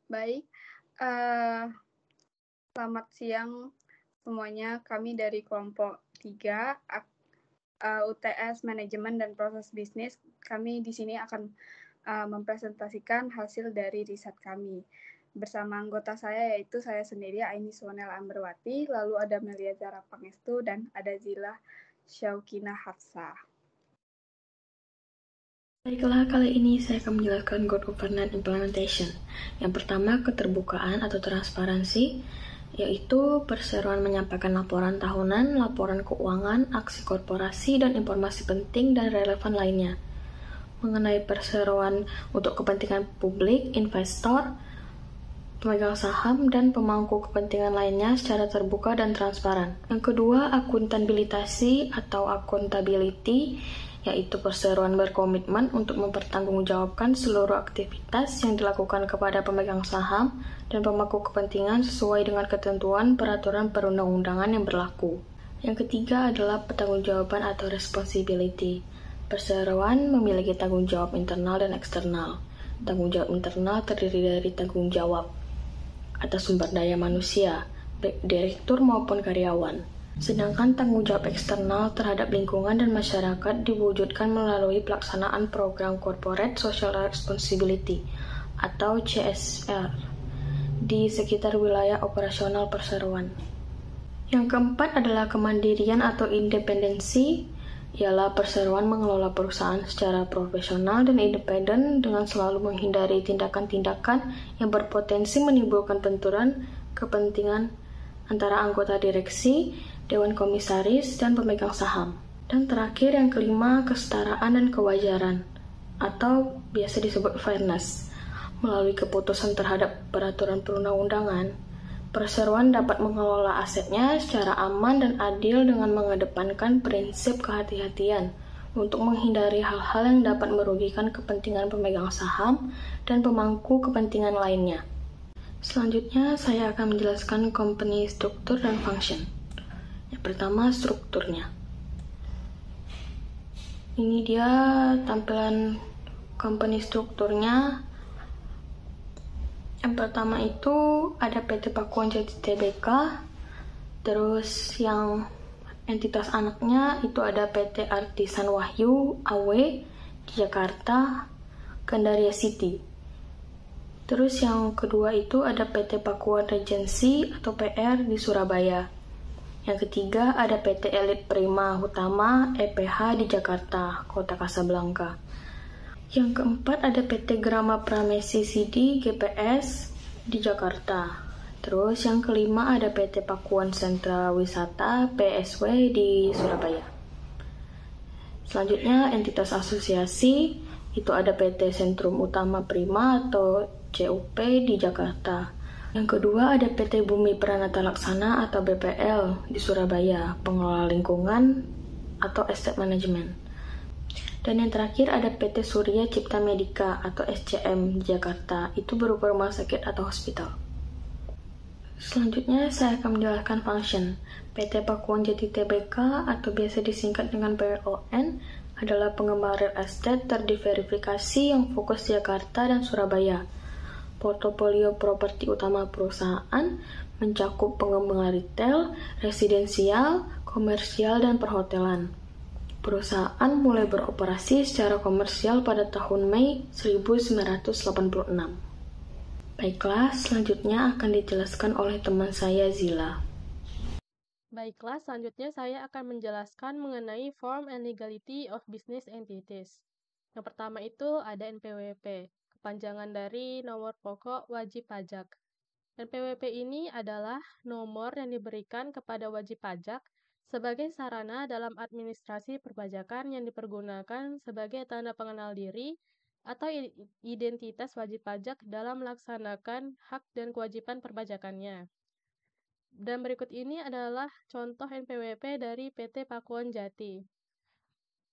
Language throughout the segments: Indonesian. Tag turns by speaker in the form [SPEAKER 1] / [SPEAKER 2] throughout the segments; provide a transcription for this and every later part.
[SPEAKER 1] Baik, selamat siang semuanya. Kami dari kelompok 3, UTS Manajemen dan Proses Bisnis. Kami di sini akan mempresentasikan hasil dari riset kami. Bersama anggota saya, yaitu saya sendiri, Aini Suwanel Amberwati, lalu ada Melia Zara Pangestu, dan ada Zila Syaukina Hafsah.
[SPEAKER 2] Baiklah, kali ini saya akan menjelaskan Good Governance Implementation. Yang pertama, keterbukaan atau transparansi, yaitu perseroan menyampaikan laporan tahunan, laporan keuangan, aksi korporasi, dan informasi penting dan relevan lainnya. Mengenai perseroan untuk kepentingan publik, investor, pemegang saham, dan pemangku kepentingan lainnya secara terbuka dan transparan. Yang kedua, akuntabilitasi atau accountability, yaitu perseroan berkomitmen untuk mempertanggungjawabkan seluruh aktivitas yang dilakukan kepada pemegang saham dan pemangku kepentingan sesuai dengan ketentuan peraturan perundang-undangan yang berlaku. Yang ketiga adalah pertanggungjawaban atau responsibility. Perseroan memiliki tanggung jawab internal dan eksternal. Tanggung jawab internal terdiri dari tanggung jawab atas sumber daya manusia, baik direktur maupun karyawan. Sedangkan tanggung jawab eksternal terhadap lingkungan dan masyarakat diwujudkan melalui pelaksanaan program Corporate Social Responsibility atau CSR di sekitar wilayah operasional perseroan. Yang keempat adalah kemandirian atau independensi, ialah perseroan mengelola perusahaan secara profesional dan independen dengan selalu menghindari tindakan-tindakan yang berpotensi menimbulkan benturan kepentingan antara anggota direksi, dewan komisaris, dan pemegang saham. Dan terakhir yang kelima, kesetaraan dan kewajaran, atau biasa disebut fairness. Melalui keputusan terhadap peraturan perundang-undangan, perseroan dapat mengelola asetnya secara aman dan adil dengan mengedepankan prinsip kehati-hatian untuk menghindari hal-hal yang dapat merugikan kepentingan pemegang saham dan pemangku kepentingan lainnya. Selanjutnya, saya akan menjelaskan company struktur dan function. Yang pertama, strukturnya. Ini dia tampilan company strukturnya. Yang pertama itu ada PT Pakuan Jati Tbk, terus yang entitas anaknya itu ada PT Artisan Wahyu AW di Jakarta, Gandaria City. Terus yang kedua itu ada PT Pakuan Regency atau PR di Surabaya. Yang ketiga ada PT Elite Prima Utama EPH di Jakarta, Kota Kasablanka. Yang keempat ada PT Grama Pramesi CD GPS di Jakarta. Terus yang kelima ada PT Pakuan Sentra Wisata PSW di Surabaya. Selanjutnya entitas asosiasi itu ada PT Sentrum Utama Prima atau CUP di Jakarta. Yang kedua ada PT Bumi Pranata Laksana atau BPL di Surabaya, pengelola lingkungan atau estate management. Dan yang terakhir ada PT Surya Cipta Medika atau SCM di Jakarta, itu berupa rumah sakit atau hospital. Selanjutnya saya akan menjelaskan function. PT Pakuan Jati Tbk atau biasa disingkat dengan PLN adalah pengembang real estate terdiverifikasi yang fokus di Jakarta dan Surabaya. Portofolio properti utama perusahaan mencakup pengembangan retail, residensial, komersial, dan perhotelan. Perusahaan mulai beroperasi secara komersial pada tahun Mei 1986. Baiklah, selanjutnya akan dijelaskan oleh teman saya Zila.
[SPEAKER 3] Baiklah, selanjutnya saya akan menjelaskan mengenai Form and Legality of Business Entities. Yang pertama itu ada NPWP, kepanjangan dari nomor pokok wajib pajak. NPWP ini adalah nomor yang diberikan kepada wajib pajak sebagai sarana dalam administrasi perpajakan yang dipergunakan sebagai tanda pengenal diri atau identitas wajib pajak dalam melaksanakan hak dan kewajiban perpajakannya. Dan berikut ini adalah contoh NPWP dari PT Pakuan Jati.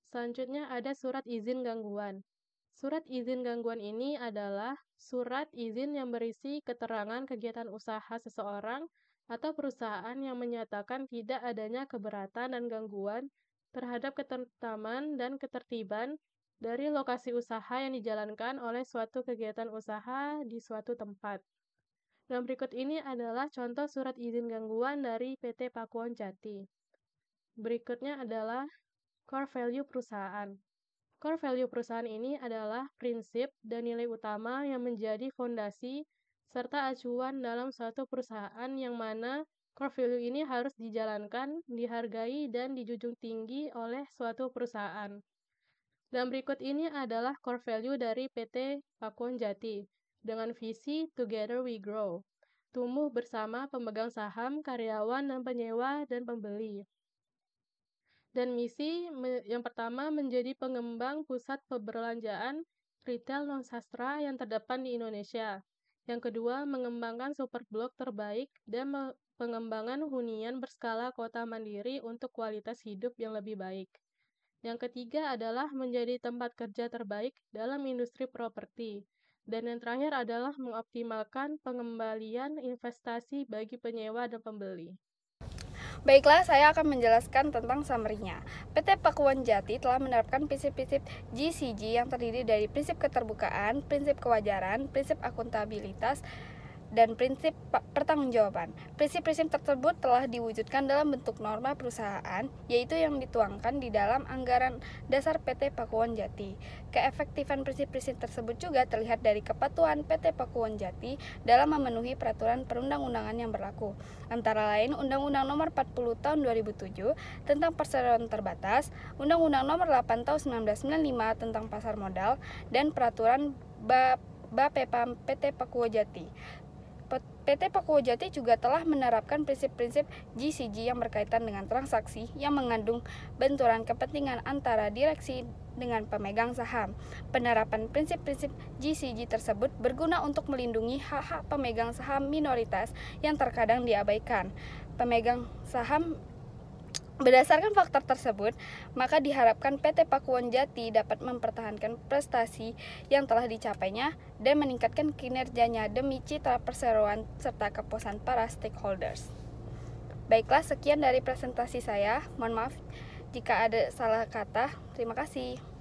[SPEAKER 3] Selanjutnya ada surat izin gangguan. Surat izin gangguan ini adalah surat izin yang berisi keterangan kegiatan usaha seseorang atau perusahaan yang menyatakan tidak adanya keberatan dan gangguan terhadap ketentraman dan ketertiban dari lokasi usaha yang dijalankan oleh suatu kegiatan usaha di suatu tempat. Dan berikut ini adalah contoh surat izin gangguan dari PT Pakuwon Jati. Berikutnya adalah core value perusahaan. Core value perusahaan ini adalah prinsip dan nilai utama yang menjadi fondasi serta acuan dalam suatu perusahaan yang mana core value ini harus dijalankan, dihargai, dan dijunjung tinggi oleh suatu perusahaan. Dan berikut ini adalah core value dari PT Pakuwon Jati dengan visi Together We Grow, tumbuh bersama pemegang saham, karyawan, dan penyewa dan pembeli. Dan misi yang pertama menjadi pengembang pusat perbelanjaan retail non-sastra yang terdepan di Indonesia. Yang kedua, mengembangkan superblok terbaik dan pengembangan hunian berskala kota mandiri untuk kualitas hidup yang lebih baik. Yang ketiga adalah menjadi tempat kerja terbaik dalam industri properti. Dan yang terakhir adalah mengoptimalkan pengembalian investasi bagi penyewa dan pembeli.
[SPEAKER 1] Baiklah, saya akan menjelaskan tentang summary-nya. PT Pakuwon Jati telah menerapkan prinsip-prinsip GCG yang terdiri dari prinsip keterbukaan, prinsip kewajaran, prinsip akuntabilitas, dan prinsip pertanggungjawaban. Prinsip-prinsip tersebut telah diwujudkan dalam bentuk norma perusahaan, yaitu yang dituangkan di dalam anggaran dasar PT Pakuwon Jati. Keefektifan prinsip-prinsip tersebut juga terlihat dari kepatuhan PT Pakuwon Jati dalam memenuhi peraturan perundang-undangan yang berlaku, antara lain Undang-Undang Nomor 40 Tahun 2007 tentang perseroan terbatas, Undang-Undang Nomor 8 Tahun 1995 tentang pasar modal, dan Peraturan Bapepam PT Pakuwon Jati. PT Pakuwon Jati juga telah menerapkan prinsip-prinsip GCG yang berkaitan dengan transaksi yang mengandung benturan kepentingan antara direksi dengan pemegang saham. Penerapan prinsip-prinsip GCG tersebut berguna untuk melindungi hak-hak pemegang saham minoritas yang terkadang diabaikan. Pemegang saham Berdasarkan faktor tersebut, maka diharapkan PT Pakuwon Jati dapat mempertahankan prestasi yang telah dicapainya dan meningkatkan kinerjanya demi citra perseroan serta kepuasan para stakeholders. Baiklah, sekian dari presentasi saya. Mohon maaf jika ada salah kata. Terima kasih.